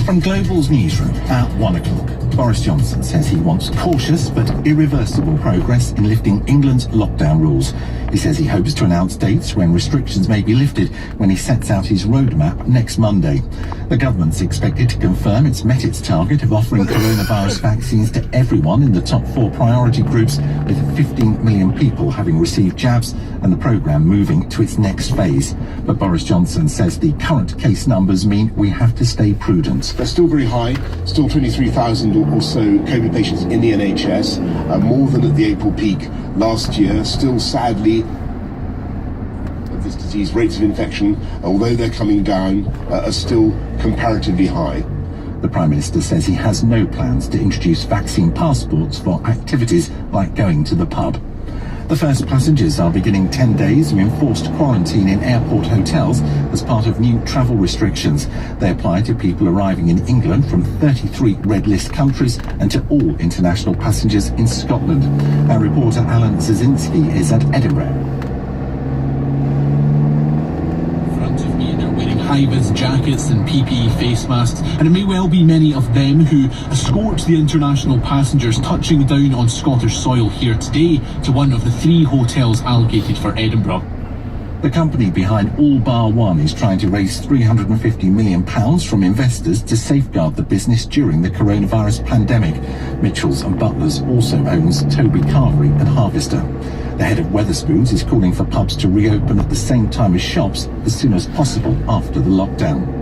From Global's newsroom at 1 o'clock, Boris Johnson says he wants cautious but irreversible progress in lifting England's lockdown rules. He says he hopes to announce dates when restrictions may be lifted when he sets out his roadmap next Monday. The government's expected to confirm it's met its target of offering coronavirus vaccines to everyone in the top 4 priority groups, with 15 million people having received jabs and the programme moving to its next phase. But Boris Johnson says the current case numbers mean we have to stay prudent. They're still very high, still 23,000 or so COVID patients in the NHS, more than at the April peak last year. Still, sadly, of this disease, rates of infection, although they're coming down, are still comparatively high. The Prime Minister says he has no plans to introduce vaccine passports for activities like going to the pub. The first passengers are beginning 10 days of enforced quarantine in airport hotels as part of new travel restrictions. They apply to people arriving in England from 33 red list countries and to all international passengers in Scotland. Our reporter Alan Zazinski is at Edinburgh. High-vis jackets and PPE face masks, and it may well be many of them who escort the international passengers touching down on Scottish soil here today to one of the 3 hotels allocated for Edinburgh. The company behind All Bar One is trying to raise £350 million from investors to safeguard the business during the coronavirus pandemic. Mitchells and Butlers also owns Toby Carvery and Harvester. The head of Wetherspoons is calling for pubs to reopen at the same time as shops as soon as possible after the lockdown.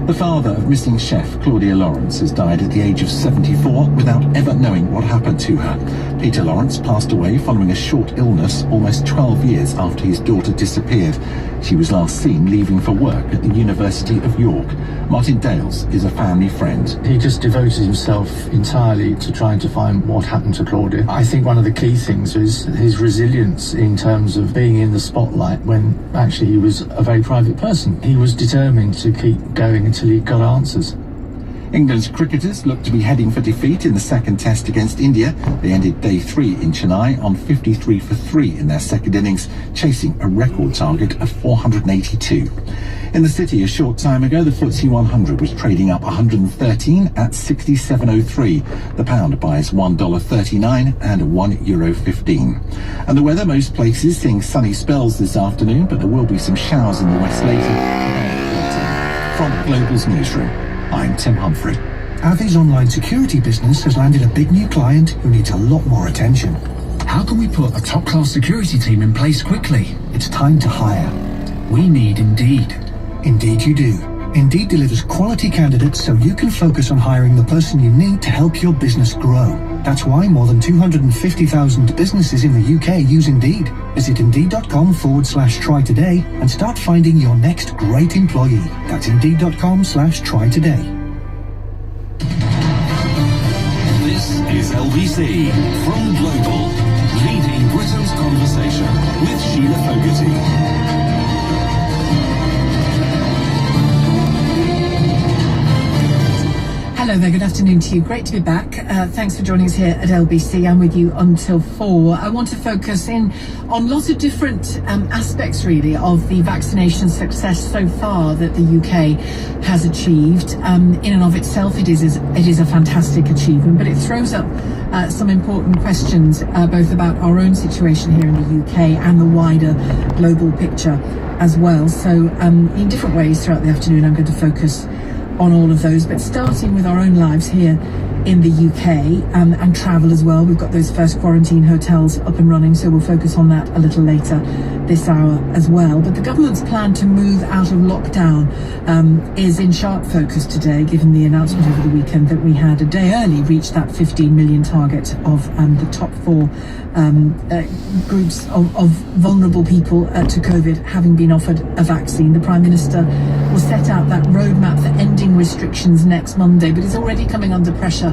The father of missing chef Claudia Lawrence has died at the age of 74 without ever knowing what happened to her. Peter Lawrence passed away following a short illness almost 12 years after his daughter disappeared. She was last seen leaving for work at the University of York. Martin Dales is a family friend. He just devoted himself entirely to trying to find what happened to Claudia. I think one of the key things is his resilience in terms of being in the spotlight when actually he was a very private person. He was determined to keep going until he got answers. England's cricketers look to be heading for defeat in the second test against India. They ended day 3 in Chennai on 53 for 3 in their second innings, chasing a record target of 482. In the city a short time ago, the FTSE 100 was trading up 113 at 67.03. The pound buys $1.39 and €1.15. And the weather, most places seeing sunny spells this afternoon, but there will be some showers in the west later. From Global's newsroom, I'm Tim Humphrey. Avi's online security business has landed a big new client who needs a lot more attention. How can we put a top-class security team in place quickly? It's time to hire. We need Indeed. Indeed you do. Indeed delivers quality candidates so you can focus on hiring the person you need to help your business grow. That's why more than 250,000 businesses in the UK use Indeed. Visit Indeed.com/try today and start finding your next great employee. That's Indeed.com/try today. This is LBC from Global, leading Britain's conversation with Sheila Fogarty. Hello there, good afternoon to you. Great to be back. Thanks for joining us here at LBC. I'm with you until 4. I want to focus in on lots of different aspects really of the vaccination success so far that the UK has achieved. In and of itself it is a fantastic achievement, but it throws up some important questions both about our own situation here in the UK and the wider global picture as well. So in different ways throughout the afternoon I'm going to focus on all of those, but starting with our own lives here in the UK and travel as well. We've got those first quarantine hotels up and running, so we'll focus on that a little later this hour as well. But the government's plan to move out of lockdown is in sharp focus today, given the announcement over the weekend that we had a day early reached that 15 million target of the top 4 groups of vulnerable people to COVID having been offered a vaccine. The Prime Minister will set out that roadmap for ending restrictions next Monday, but is already coming under pressure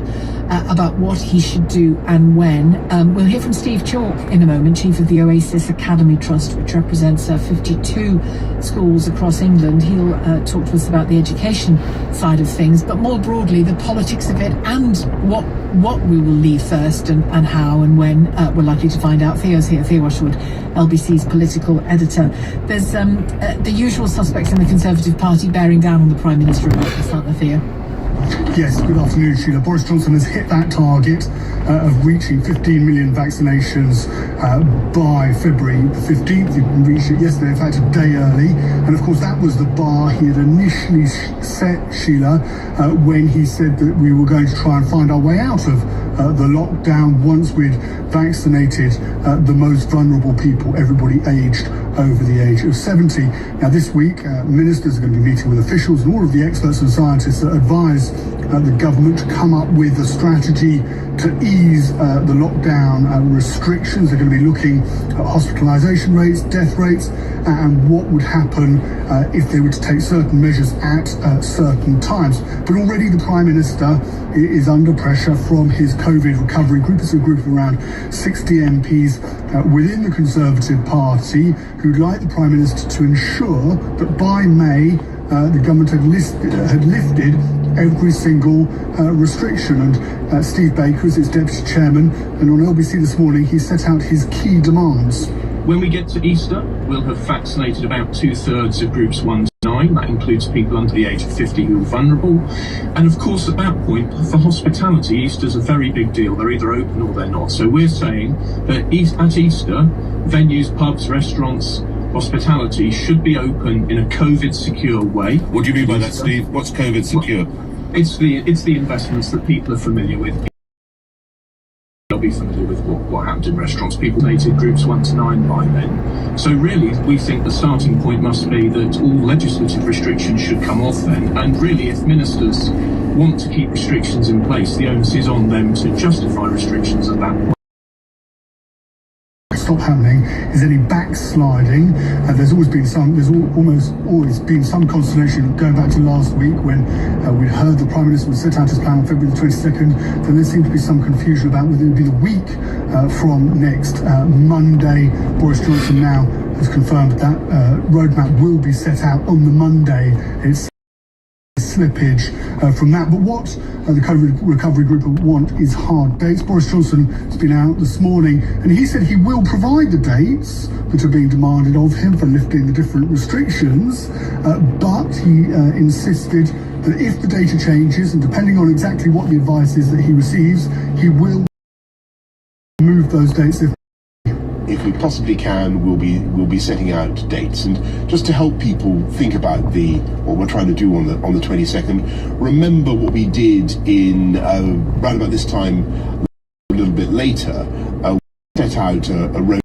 about what he should do and when. We'll hear from Steve Chalk in a moment, Chief of the Oasis Academy Trust, which represents 52 schools across England. He'll talk to us about the education side of things, but more broadly the politics of it and what we will leave first and how and when. We're likely to find out. Theo's here, Theo Washwood, LBC's political editor. There's the usual suspects in the Conservative Party bearing down on the Prime Minister about this, aren't there, Theo? Yes, good afternoon, Sheila. Boris Johnson has hit that target of reaching 15 million vaccinations by February the 15th. He reached it yesterday, in fact, a day early. And of course, that was the bar he had initially set, Sheila, when he said that we were going to try and find our way out of the lockdown once we'd vaccinated the most vulnerable people, everybody aged over the age of 70. Now, this week, ministers are going to be meeting with officials and all of the experts and scientists that advise the government to come up with a strategy to ease the lockdown restrictions. They're going to be looking at hospitalisation rates, death rates, and what would happen if they were to take certain measures at certain times. But already the Prime Minister is under pressure from his COVID recovery group. It's a group of around 60 MPs within the Conservative Party who'd like the Prime Minister to ensure that by May the government had lifted every single restriction. And Steve Baker is its deputy chairman, and on LBC this morning he set out his key demands. When we get to Easter, we'll have vaccinated about 2/3 of groups 1 to 9. That includes people under the age of 50 who are vulnerable. And of course, at that point, for hospitality, Easter's a very big deal. They're either open or they're not. So we're saying that at Easter, venues, pubs, restaurants, hospitality should be open in a COVID secure way. What do you mean by that, Steve? What's COVID secure? It's the investments that people are familiar with. They'll be familiar with what happened in restaurants. People dated groups 1 to 9 by then. So really, we think the starting point must be that all legislative restrictions should come off then. And really, if ministers want to keep restrictions in place, the onus is on them to justify restrictions at that point. Stop happening is any backsliding. There's almost always been some consternation going back to last week when we heard the Prime Minister would set out his plan on February the 22nd. Then there seemed to be some confusion about whether it would be the week from next Monday. Boris Johnson now has confirmed that roadmap will be set out on the Monday. It's slippage from that. But what the COVID recovery group want is hard dates. Boris Johnson has been out this morning and he said he will provide the dates that are being demanded of him for lifting the different restrictions, but he insisted that if the data changes, and depending on exactly what the advice is that he receives, he will move those dates if we possibly can. We'll be setting out dates. And just to help people think about what we're trying to do on the 22nd, remember what we did in right about this time a little bit later. We set out a road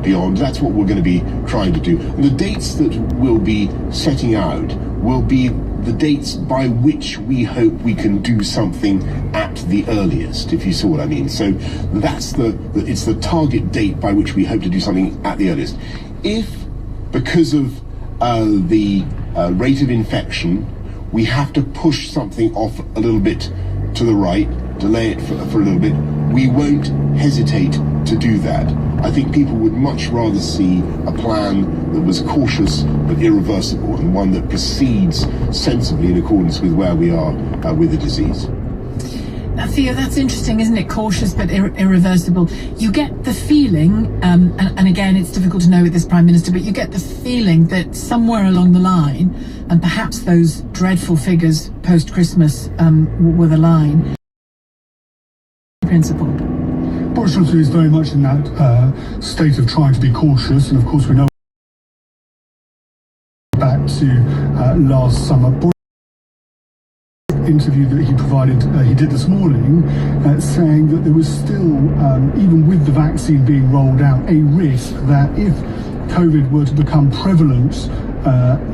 beyond. That's what we're going to be trying to do. And the dates that we'll be setting out will be the dates by which we hope we can do something at the earliest, if you saw what I mean. So that's it's the target date by which we hope to do something at the earliest. If, because of the rate of infection, we have to push something off a little bit to the right, delay it for a little bit, we won't hesitate to do that. I think people would much rather see a plan that was cautious but irreversible, and one that proceeds sensibly in accordance with where we are with the disease. Now, Theo, that's interesting, isn't it? Cautious but irreversible. You get the feeling, and again, it's difficult to know with this Prime Minister, but you get the feeling that somewhere along the line, and perhaps those dreadful figures post-Christmas were the line, principle. Boris Johnson is very much in that state of trying to be cautious, and of course we know back to last summer. Interview that he did this morning, saying that there was still, even with the vaccine being rolled out, a risk that if COVID were to become prevalent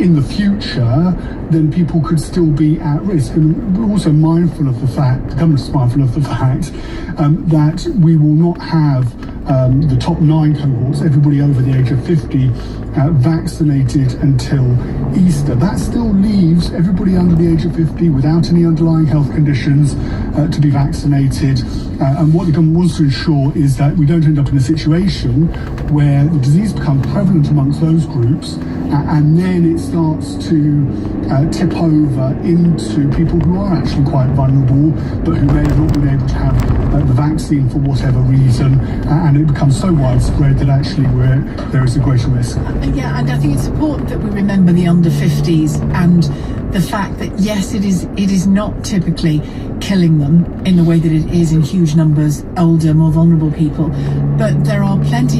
in the future, then people could still be at risk. And we're also mindful of the fact, the government is mindful of the fact that we will not have the top 9 cohorts, everybody over the age of 50, vaccinated until Easter. That still leaves everybody under the age of 50 without any underlying health conditions to be vaccinated. And what the government wants to ensure is that we don't end up in a situation where the disease becomes prevalent amongst those groups and then it starts to tip over into people who are actually quite vulnerable, but who may have not been able to have the vaccine for whatever reason, and it becomes so widespread that actually there is a greater risk. Yeah, and I think it's important that we remember the under 50s and the fact that yes, it is not typically killing them in the way that it is in huge numbers older, more vulnerable people, but there are plenty of